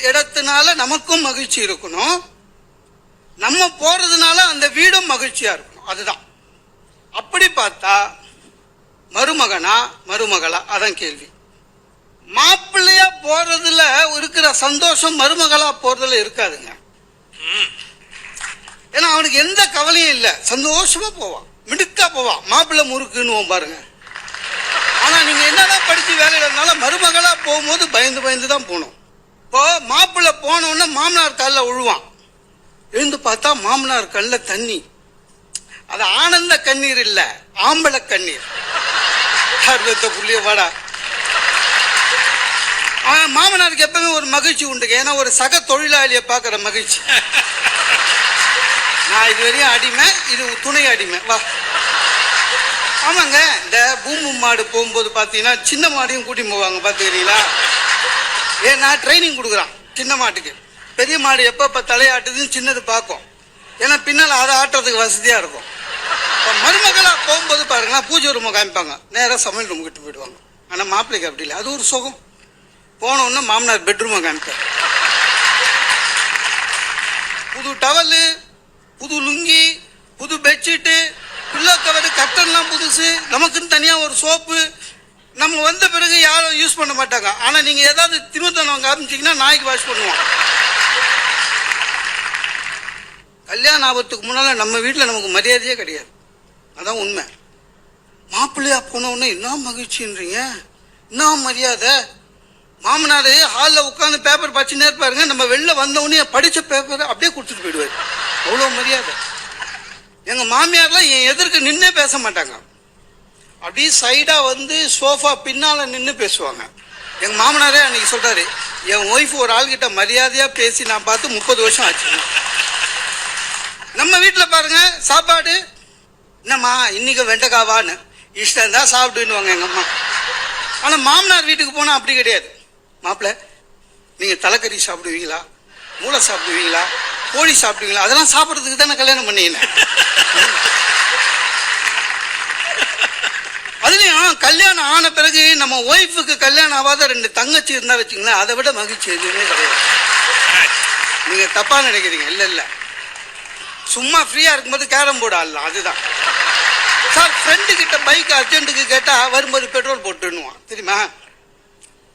இடத்தினால நமக்கும் மகிழ்ச்சி இருக்கணும், நம்ம போறதுனால அந்த வீடும் மகிழ்ச்சியா இருக்கணும். அதுதான். அப்படி பார்த்தா மருமகனா மருமகளா அதான் கேள்வி. மாப்பிள்ளையா போறதுல இருக்கிற சந்தோஷம் மருமகளா போறதுல இருக்காதுங்க. ஏன்னா அவனுக்கு எந்த கவலையும் இல்லை, சந்தோஷமா போவான், மிடுக்கா போவான், மாப்பிள்ளை முறுக்குன்னு பாருங்க. ஆனா நீங்க என்னதான் படிச்சு வேலையில இருந்தாலும் மருமகளா போகும்போது பயந்து பயந்து தான் போகணும். இப்போ மாப்பிள்ளை போனோன்னு மாமனார் காலில் விழுவான், எழுந்து பார்த்தா மாமனார் கண்ணில் தண்ணி. அது ஆனந்த கண்ணீர் இல்ல, ஆம்பளை கண்ணீர். புள்ளிய வாடா. மாமனாருக்கு எப்பவுமே ஒரு மகிழ்ச்சி உண்டு, ஏன்னா ஒரு சக தொழிலாளியை பார்க்கிற மகிழ்ச்சி. நான் இதுவரையும் அடிமை, இது துணை அடிமை. வா. ஆமாங்க, இந்த பூமு மாடு போகும்போது பார்த்தீங்கன்னா சின்ன மாடையும் கூட்டி போவாங்க, பார்த்துக்கிறீங்களா? ஏன்னா ட்ரைனிங் கொடுக்குறான் சின்ன மாட்டுக்கு. பெரிய மாடு எப்போ தலையாட்டுதுன்னு சின்னது பார்க்கும், ஏன்னா பின்னால் அதை ஆட்டுறதுக்கு வசதியாக இருக்கும். மருமகளா போகும்போது பாருங்களா, பூஜை ரூமை காமிப்பாங்க, நேராக சமையல் ரூம் கிட்ட போயிடுவாங்க. ஆனால் மாப்பிள்ளைக்கு அப்படி இல்லை, அது ஒரு சுகம். போனோன்னா மாமனார் பெட்ரூமை காமிப்பார். புது டவலு, புது லுங்கி, புது பெட்ஷீட்டு, பில்லோ கவர், கட்டன்லாம் புதுசு, நமக்குன்னு தனியாக ஒரு சோப்பு. நம்ம வந்த பிறகு யாரும் யூஸ் பண்ண மாட்டாங்க. ஆனால் நீங்கள் ஏதாவது திமுத்தனம் காமிச்சிங்கன்னா நாய்க்கு வாஷ் பண்ணுவோம். கல்யாணம் ஆபத்துக்கு முன்னால் நம்ம வீட்டில் நமக்கு மரியாதையே கிடையாது, அதான் உண்மை. மாப்பிள்ளையா போனவுடனே என்ன மகிழ்ச்சின்றீங்க, என்ன மரியாதை. மாமனார் ஹாலில் உட்காந்து பேப்பர் படிச்சுன்னே இருப்பாருங்க, நம்ம வெளில வந்தவுடனே படித்த பேப்பரை அப்படியே கொடுத்துட்டு போயிடுவார், அவ்வளோ மரியாதை. எங்கள் மாமியார்லாம் என் எதிர்க்கு நின்னே பேச மாட்டாங்க, அப்படியே சைடாக வந்து சோஃபா பின்னால் நின்று பேசுவாங்க. எங்கள் மாமனாரே அன்னைக்கு சொல்கிறாரு, என் ஒய்ஃப் ஒரு ஆள்கிட்ட மரியாதையாக பேசி நான் பார்த்து 30 வருஷம் ஆச்சு. நம்ம வீட்டில் பாருங்க, சாப்பாடு என்னம்மா இன்னைக்கு வெண்டைக்காவான்னு இஷ்டம் தான் சாப்பிட்டுன்னுவாங்க எங்கள் அம்மா. ஆனால் மாமனார் வீட்டுக்கு போனால் அப்படி கிடையாது. மாப்பிள்ள நீங்கள் தலைக்கறி சாப்பிடுவீங்களா, மூளை சாப்பிடுவீங்களா, கோழி சாப்பிடுவீங்களா, அதெல்லாம் சாப்பிட்றதுக்கு தானே கல்யாணம் பண்ணினேன். அதுலேயும் கல்யாணம் ஆன பிறகு நம்ம ஒய்ஃபுக்கு கல்யாணம் ஆகாத 2 தங்கச்சி இருந்தால் வச்சுங்களேன், அதை விட மகிழ்ச்சி எதுவுமே கிடையாது. நீங்கள் தப்பாக நினைக்கிறீங்க, இல்லை இல்லை, சும்மா ஃப்ரீயாக இருக்கும்போது கேரம் போர்டு ஆடலாம், அதுதான். சார் ஃப்ரெண்டு கிட்ட பைக் அர்ஜென்ட்டுக்கு கேட்டால் வரும்போது பெட்ரோல் போட்டுன்னுவான் தெரியுமா.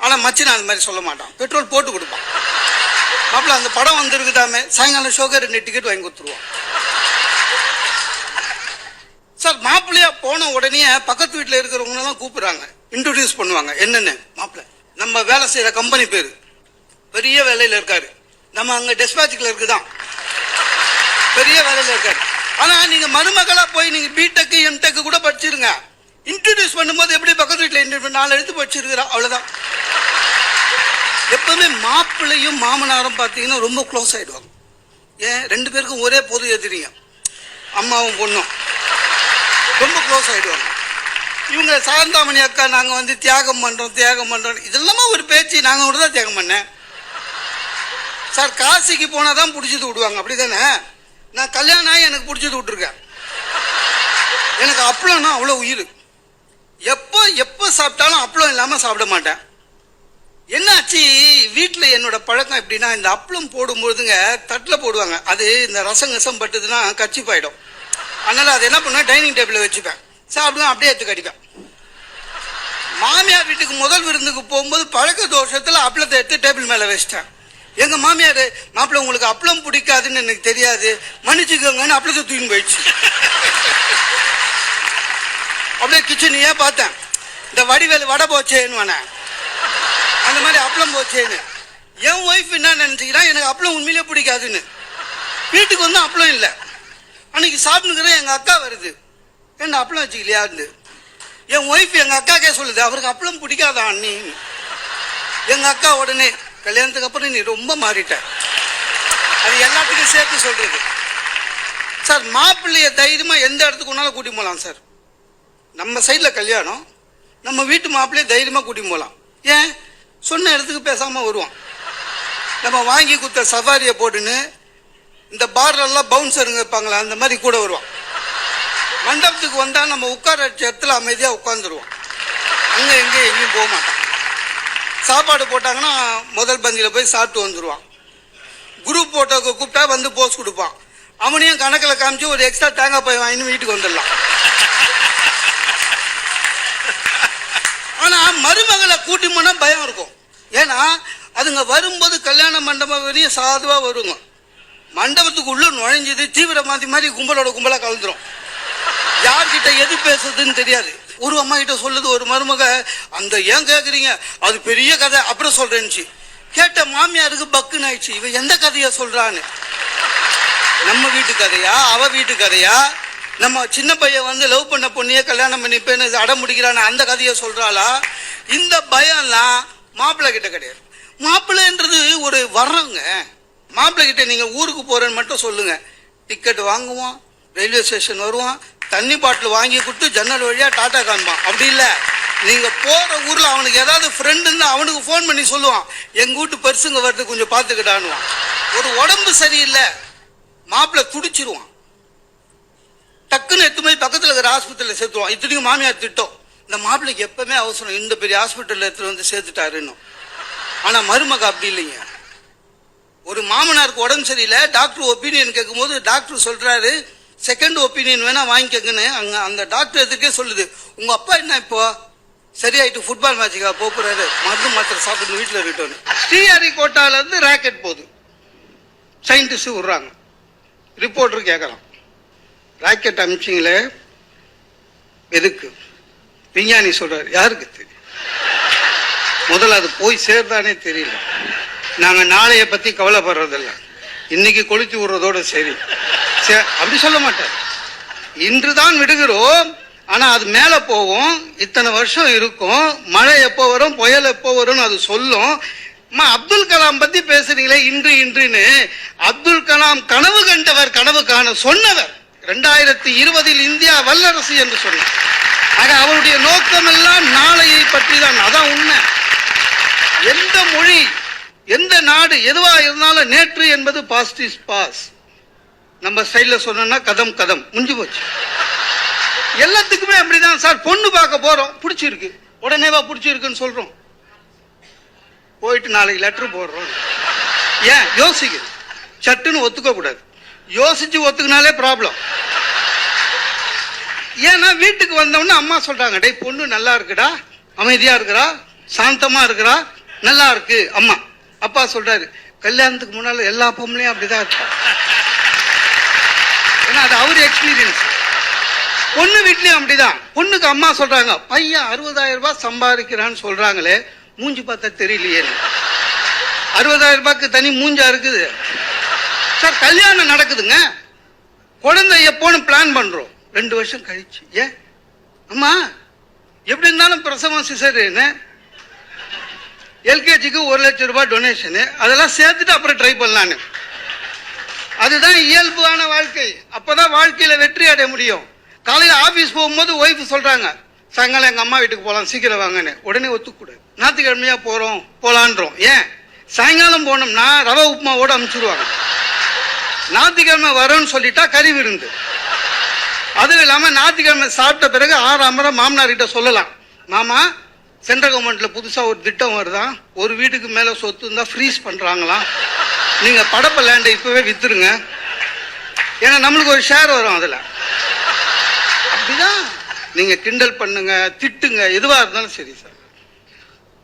ஆனால் மச்சினா அந்த மாதிரி சொல்ல மாட்டான், பெட்ரோல் போட்டு கொடுப்பான். மாப்பிள்ள அந்த படம் வந்துருக்குதாமே, சாயங்காலம் ஷோக்கு 2 டிக்கெட் வாங்கி கொடுத்துருவான். சார் மாப்பிள்ளையா போன உடனே பக்கத்து வீட்டில் இருக்கிறவங்கலாம் கூப்பிடுறாங்க, இன்ட்ரோடியூஸ் பண்ணுவாங்க. என்னென்னு, மாப்பிள்ள நம்ம வேலை செய்கிற கம்பெனி பேர், பெரிய வேலையில் இருக்காரு, நம்ம அங்கே டெஸ்பாச்சுக்கில் இருக்குதான், பெரிய வேலையில் இருக்காரு. ஆனால் நீங்கள் மருமகளாக போய் நீங்கள் பிடெக்கு எம்டெக்கு கூட படிச்சிருங்க, இன்ட்ரடியூஸ் பண்ணும்போது எப்படி பக்கத்து வீட்டில் இன்ட்ரடியூஸ் 4 எழுத்து படிச்சிருக்கிறா, அவ்வளோதான். எப்பவுமே மாப்பிள்ளையும் மாமனாரும் பார்த்தீங்கன்னா ரொம்ப க்ளோஸ் ஆகிடுவாங்க. ஏன் 2 பேருக்கும் ஒரே பொது எதிரிங்க, அம்மாவும் பொண்ணும் ரொம்ப க்ளோஸ் ஆகிடுவாங்க. இவங்க சாந்தாமணி அக்கா நாங்கள் வந்து தியாகம் பண்ணுறோம் இதெல்லாமே ஒரு பேச்சு. நாங்கள் கூட தான் தியாகம் பண்ணேன் சார். காசிக்கு போனால் தான் பிடிச்சது விடுவாங்க, அப்படி தானே? நான் கல்யாணம் ஆகி எனக்கு பிடிச்சது விட்டுருக்கேன். எனக்கு அப்பளம்னா அவ்வளோ உயிர். எப்போ சாப்பிட்டாலும் அப்பளம் இல்லாமல் சாப்பிட மாட்டேன். என்னாச்சு வீட்டில் என்னோட பழக்கம் எப்படின்னா, இந்த அப்பளம் போடும்பொழுதுங்க தட்டில் போடுவாங்க, அது இந்த ரசம் பட்டுதுன்னா கச்சிப்பாயிடும். அதனால் அது என்ன பண்ணுவேன், டைனிங் டேபிளில் வச்சுப்பேன், சாப்பிடுவேன், அப்படியே எடுத்து கடிப்பேன். மாமியார் வீட்டுக்கு முதல் விருந்துக்கு போகும்போது பழக்க தோஷத்தில் அப்பளத்தை எடுத்து டேபிள் மேலே வச்சிட்டேன். எங்கள் மாமியார், மாப்பிள்ள உங்களுக்கு அப்பளம் பிடிக்காதுன்னு எனக்கு தெரியாது, மன்னிச்சுக்கோங்கன்னு அப்பளத்தை தூக்கின்னு போயிடுச்சு. அப்படியே கிச்சனையே பார்த்தேன், இந்த வடிவேல் வடை போச்சேன்னு வேணேன், அந்த மாதிரி அப்பளம் போச்சேன்னு. என் ஒய்ஃப் என்ன நினச்சிக்கிறா, எனக்கு அப்பளம் உண்மையிலே பிடிக்காதுன்னு. வீட்டுக்கு வந்து அப்பளம் இல்லை, அன்னைக்கு சாப்பிட்டுக்கிற எங்கள் அக்கா வருது, என்ன அப்பளம் வச்சுக்கலையான்னு. என் ஒய்ஃப் எங்கள் அக்காக்கே சொல்லுது, அவருக்கு அப்பளம் பிடிக்காதா அண்ணி. எங்கள் அக்கா உடனே, கல்யாணத்துக்கு அப்புறம் நீ ரொம்ப மாறிட்ட, அது எல்லாத்துக்கும் சேர்த்து சொல்றது. சார் மாப்பிள்ளைய தைரியமாக எந்த இடத்துக்கு ஒன்றாலும் கூட்டி போகலாம் சார். நம்ம சைடில் கல்யாணம், நம்ம வீட்டு மாப்பிள்ளைய தைரியமாக கூட்டி போகலாம். ஏன், சொன்ன இடத்துக்கு பேசாமல் வருவான். நம்ம வாங்கி கொடுத்த சவாரியை போட்டுன்னு இந்த பார்டர்லாம் பவுன்சருங்க இருப்பாங்களா, அந்த மாதிரி கூட வருவான். மண்டபத்துக்கு வந்தால் நம்ம உட்கார இடத்துல அமைதியாக உட்காந்துருவோம், அங்கே எங்கேயும் போக மாட்டான். சாப்பாடு போட்டாங்கன்னா முதல் பந்தியில் போய் சாப்பிட்டு வந்துடுவான். குரூப் போட்டோக்கு கூப்பிட்டா வந்து போஸ் கொடுப்பான். அவனையும் கணக்கில் காமிச்சு ஒரு எக்ஸ்ட்ரா தேங்காய் பாய் வாங்கின்னு வீட்டுக்கு வந்துடலாம். ஆனா மருமகளை கூட்டி போனா பயம் இருக்கும். ஏன்னா அதுங்க வரும்போது கல்யாண மண்டபம் வரையும் சாதுவா வருங்க. மண்டபத்துக்கு உள்ள நுழைஞ்சது தீவிரவாதி மாதிரி கும்பலோட கும்பலா கலந்துரும். யார்கிட்ட எது பேசுறதுன்னு தெரியாது. ஒரு அம்மா கிட்ட சொல்லுது ஒரு மருமக, அந்த ஏன் கேக்குறீங்க, அது பெரிய கதை அப்புறம் சொல்றேன்ச்சு. கேட்ட மாமியாருக்கு பக்குன்னு ஆயிடுச்சு, இவன் எந்த கதையா சொல்றான்னு. நம்ம வீட்டு கதையா, அவ வீட்டு கதையா, நம்ம சின்ன பையன் வந்து லவ் பண்ண பொண்ணையே கல்யாணம் பண்ணிப்பேன்னு அடம் முடிக்கிறான்னு அந்த கதையை சொல்றாளா? இந்த பயம்லாம் மாப்பிள்ளை கிட்ட கிடையாது. மாப்பிள்ளைன்றது ஒரு வர்றவங்க. மாப்பிள்ளை கிட்ட நீங்க ஊருக்கு போறேன்னு மட்டும் சொல்லுங்க, டிக்கெட் வாங்குவான், ரயில்வே ஸ்டேஷன் வருவான், தண்ணி பாட்டில் வாங்கி கொடுத்து ஜன்னல் வழியா டாட்டா காண்பான். அப்படி இல்லை, நீங்க போற ஊர்ல அவனுக்கு ஏதாவது ஃப்ரெண்டுன்னு அவனுக்கு ஃபோன் பண்ணி சொல்லுவான், எங்க வீட்டு பெருசுங்க வருது கொஞ்சம் பார்த்துக்கிட்டான்னுவான். ஒரு உடம்பு சரியில்லை, மாப்பிள்ளை துடிச்சிருவான், டக்குன்னு எடுத்து போய் பக்கத்தில் இருக்கிற ஹாஸ்பிட்டலில் சேர்த்துருவான். இத்தனைக்கும் மாமியார் திட்டம், இந்த மாப்பிள்ளைக்கு எப்பவுமே அவசரம், இந்த பெரிய ஹாஸ்பிட்டலில் எடுத்துட்டு வந்து சேர்த்துட்டாருன்னு. ஆனா மருமக அப்படி இல்லைங்க. ஒரு மாமனாருக்கு உடம்பு சரியில்லை, டாக்டர் ஒப்பீனியன் கேட்கும்போது டாக்டர் சொல்றாரு செகண்ட் ஒப்பீனியன் வேணா வாங்கிக்கங்கன்னு. அங்க அந்த டாக்டர் எதுக்கே சொல்லுது, உங்க அப்பா என்ன இப்போ சரியாயிட்டு ஃபுட்பால் மேட்சுக்காக போறாரு, மருந்து மாத்திரை சாப்பிட்டு வீட்டில் இருக்கட்டும். ஸ்ரீஹரிகோட்டால இருந்து ராக்கெட் போகுது, சயின்டிஸ்ட் விடுறாங்க, ரிப்போர்ட்டர் கேட்கலாம், ராக்கெட் அனுப்பிச்சிங்களே எதுக்கு? விஞ்ஞானி சொல்றாரு, யாருக்கு தெரியும், முதல்ல அது போய் சேர்தானே தெரியல. நாங்க நாளைய பத்தி கவலைப்படுறதில்ல, இன்னைக்கு கொளுத்தி விடுறதோட சரி. அப்படி சொல்ல மாட்டார், இன்றுதான் விடுகிறோம், ஆனா அது மேல போவோம், இத்தனை வருஷம் இருக்கும், மழை எப்போ வரும் புயல் எப்போ வரும் அது சொல்லும். அப்துல் கலாம் பத்தி பேசுறீங்களே இன்று இன்றுன்னு, அப்துல் கலாம் கனவு கண்டவர், கனவு காண சொன்னவர். 2020 இந்தியா வல்லரசு என்று சொன்னார். ஆக அவருடைய நோக்கம் எல்லாம் நாளையை பற்றி தான். அதான் உண்மை. எந்த மொழி, எந்த நாடு எதுவா இருந்தாலும் நேற்று என்பது பாஸ்ட் இஸ் பாஸ். நம்ம ஸ்டைல சொன்னா கதம் கதம் முடிஞ்சு போச்சு. எல்லாத்துக்குமே அப்படிதான் சார். பொண்ணு பார்க்க போறோம், பிடிச்சிருக்கு, உடனேவா பிடிச்சிருக்குன்னு சொல்றோம், போயிட்டு நாளைக்கு லெட்டர் போடுறோம். ஏன் யோசிக்குது, சட்டுன்னு ஒத்துக்க கூடாது. யோசிச்சு ஒத்துக்கினாலே ப்ராப்ளம். ஏன்னா வீட்டுக்கு வந்தவொடனே அம்மா சொல்றாங்க, டேய் பொண்ணு நல்லா இருக்குடா, அமைதியா இருக்கிறா, சாந்தமா இருக்கிறா, நல்லா இருக்கு அம்மா. அப்பா சொல்றாரு, கல்யாணத்துக்கு முன்னால எல்லா பொம்பளையும் அப்படிதான் இருப்பா. ஏன்னா அது அவரு எக்ஸ்பீரியன்ஸ். பொண்ணு வீட்லயும் அப்படிதான். பொண்ணுக்கு அம்மா சொல்றாங்க, பையன் 60,000 ரூபாய் சம்பாதிக்கிறான்னு சொல்றாங்களே, மூஞ்சி பார்த்தா தெரியலையே. 60,000 ரூபாய்க்கு தனி மூஞ்சா இருக்குது சார். கல்யாணம் நடக்குதுங்க, குழந்தை எப்போன்னு பிளான் பண்றோம், 2 வருஷம் கழிச்சு. ஏன் அம்மா எப்படி இருந்தாலும் பிரசவம் சிசேரியன், எல்கேஜிக்கு 1 லட்சம் ரூபாய் டொனேஷனு, அதெல்லாம் சேர்த்துட்டு அப்புறம் ட்ரை பண்ணலான்னு. அதுதான் இயல்பான வாழ்க்கை. அப்பதான் வாழ்க்கையில வெற்றி அடைய முடியும். காலையில ஆபீஸ் போகும்போது ஒய்ஃப் சொல்றாங்க, சாயங்காலம் எங்க அம்மா வீட்டுக்கு போகலாம், சீக்கிரம் வாங்கன்னு. உடனே ஒத்துக்கூடாது. ஞாயிற்றுக்கிழமையா போறோம் போலான்றோம். ஏன் சாயங்காலம் போனோம்னா ரவை உப்புமாவோட அனுப்பிச்சிருவாங்க. ஞாயிற்றுக்கிழமை வரோன்னு சொல்லிட்டா கறி விருந்து. அதுவும் இல்லாம ஞாயிற்றுக்கிழமை சாப்பிட்ட பிறகு 6 முறை மாமனார் கிட்ட சொல்லலாம், மாமா சென்ட்ரல் கவர்மெண்ட்ல புதுசா ஒரு திட்டம் வருதான், ஒரு வீட்டுக்கு மேல சொத்து இருந்தா ஃப்ரீஸ் பண்றாங்களாம், நீங்க படப்ப லேண்டை இப்பவே வித்துருங்க, ஏன்னா நம்மளுக்கு ஒரு ஷேர் வரும் அதுல. அப்படிதான் நீங்க கிண்டல் பண்ணுங்க, திட்டுங்க, எதுவா இருந்தாலும் சரி சார்.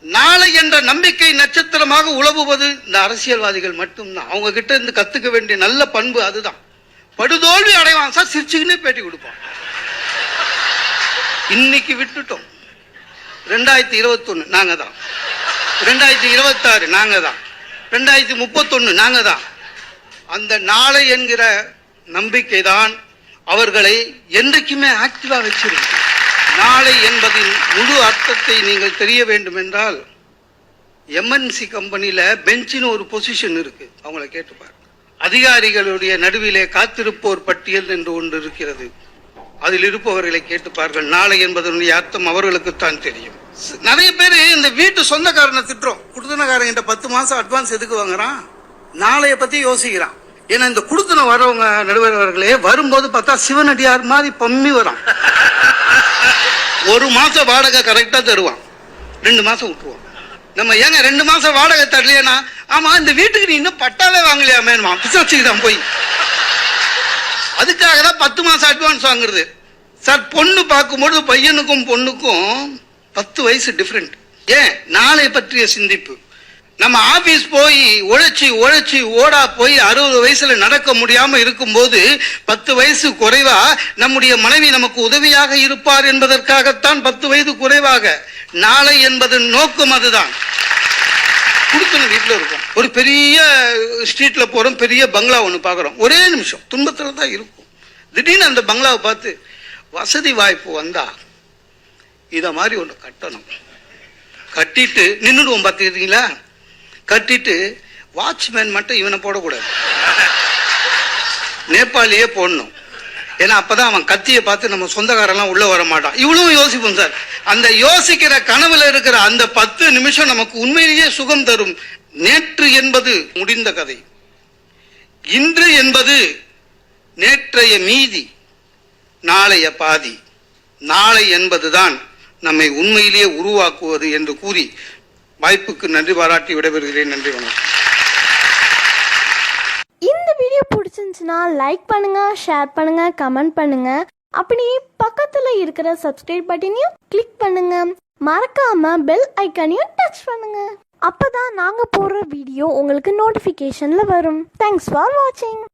நாளை என்ற நம்பிக்கை நட்சத்திரமாக உழவுவது இந்த அரசியல்வாதிகள் மட்டும்தான். அவங்க கிட்ட இருந்து கத்துக்க வேண்டிய நல்ல பண்பு அதுதான். படுதோல்வி அடைவான் சார், சிரிச்சுக்கினே பேட்டி கொடுப்பான். இன்னைக்கு விட்டுட்டோம். 2021 நாங்க தான், 2026 நாங்க தான், 2031 நாங்க தான். அந்த நாளை என்கிற நம்பிக்கை தான் அவர்களை என்றைக்குமே ஆக்டிவா வச்சிருக்கு. நாளை என்பதின் முழு அர்த்தத்தை நீங்கள் தெரிய வேண்டும் என்றால், எம்என்சி கம்பெனியில பெஞ்சின்னு ஒரு பொசிஷன் இருக்கு, அவங்கள கேட்டுப்பாரு. அதிகாரிகளுடைய நடுவிலே காத்திருப்போர் பட்டியல் என்று ஒன்று இருக்கிறது, அதில் இருப்பவர்களை கேட்டுப்பார்கள். நாளை என்பதனுடைய அர்த்தம் அவர்களுக்குத்தான் தெரியும். நிறைய பேர் இந்த வீட்டு சொந்தக்காரனை திட்டுறோம், குடுத்தனக்காரங்கிட்ட 10 மாசம் அட்வான்ஸ் எதுக்கு வாங்குறான், நாளைய பத்தி யோசிக்கிறான். ஏன்னா இந்த குடுத்தன வரவங்க நடுவர்களே வரும்போது பார்த்தா சிவனடியார் மாதிரி பம்மி வரான். 1 மாசம் வாடகை கரெக்டா தருவான், 2 மாசம் விட்டுருவான். நம்ம ஏங்க 2 மாசம் வாடகை தரலையா? ஆமா, இந்த வீட்டுக்கு நீ இன்னும் பட்டாவே வாங்கலையாமேனுமா, பிசாச்சுக்கு தான் போய். அதுக்காக தான் 10 மாசம் அட்வான்ஸ் வாங்குறது சார். பொண்ணு பார்க்கும்போது பையனுக்கும் பொண்ணுக்கும் 10 வயசு டிஃபரெண்ட். ஏன்? நாளை பற்றிய சிந்திப்பு. நம்ம ஆபீஸ் போய் உழைச்சி ஓடா போய் 60 வயசுல நடக்க முடியாம இருக்கும்போது 10 வயசு குறைவா நம்முடைய மனைவி நமக்கு உதவியாக இருப்பார் என்பதற்காகத்தான் 10 வயது குறைவாக. நாளை என்பது நோக்கம் அதுதான். குடுக்கணும் வீட்டில் இருக்கும். ஒரு பெரிய ஸ்ட்ரீட்ல போறோம், பெரிய பங்களா ஒன்று பார்க்குறோம். ஒரே நிமிஷம் துன்பத்தில் தான் இருக்கும். திடீர்னு அந்த பங்களாவை பார்த்து வசதி வாய்ப்பு வந்தா இத மாதிரி ஒன்று கட்டணும். கட்டிட்டு நின்றுடுவோம் பார்த்துக்கிட்டீங்களா? கட்டிட்டு வாட்ச்மேன் மட்டும் இவனை போடக்கூடாது, நேபாளியே போடணும். ஏன்னா அப்பதான் அவன் கத்தியை பார்த்து நம்ம சொந்தக்காரெல்லாம் உள்ள வர மாட்டான். இவ்வளவு யோசிப்போம் சார். அந்த யோசிக்கிற கனவுல இருக்கிற அந்த 10 நிமிஷம் நமக்கு உண்மையிலேயே சுகம் தரும். நேற்று என்பது முடிந்த கதை, இன்று என்பது நேற்றைய மீதி, நாளைய பாதி. நாளை என்பதுதான் நம்மை உண்மையிலேயே உருவாக்குவது என்று கூறி வாய்ப்புக்கு நன்றி பாராட்டி விடைபெறுகிறேன். நன்றி, வணக்கம். இந்த வீடியோ பிடிச்சிருந்துச்சுன்னா லைக் பண்ணுங்க, ஷேர் பண்ணுங்க, கமெண்ட் பண்ணுங்க. அப்படியே பக்கத்துல இருக்கிற சப்ஸ்கிரைப் பட்டனையும் கிளிக் பண்ணுங்க. மறக்காம பெல் ஐக்கானையும் டச் பண்ணுங்க. அப்பதான் நாங்க போடுற வீடியோ உங்களுக்கு நோட்டிபிகேஷன்ல வரும். தேங்க்ஸ் ஃபார் வாட்சிங்.